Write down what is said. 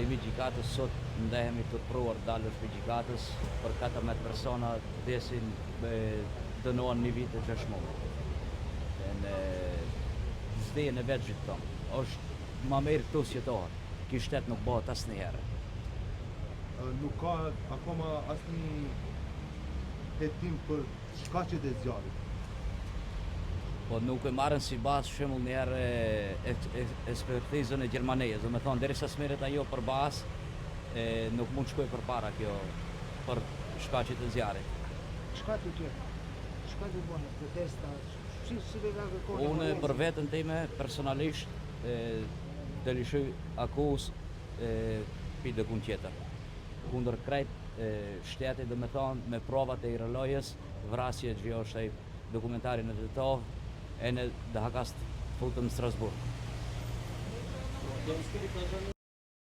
vendimi i gjykatës sot ndehemi të pruar dalësh për gjykatës për 14 persona vdesin dënohen 1 vit e 6 muaj. Në zdejën e vetë gjithë është ma mirë këtu sjetohet. Ky shtet nuk bëhet asnjëherë. Nuk ka akoma asnjë hetim për shkaqet e zjarrit. Po nuk e marrën si bazë shembull një herë ekspertizën e gjermaneje, do me thonë derisa smerret ajo për bazë, nuk mund shkoj përpara kjo për shkaqet e zjarrit. Çka ti ke? Çka do bën protesta? Si do të kërkoni? Unë për veten time personalisht të lëshoj akuzë pi dëkun tjetër. Kundër krejt shtetit, do me thonë me provat e irrelojës, vrasje që është ai dokumentari në Tetov, e në dhe hakast futëm në Strasburg.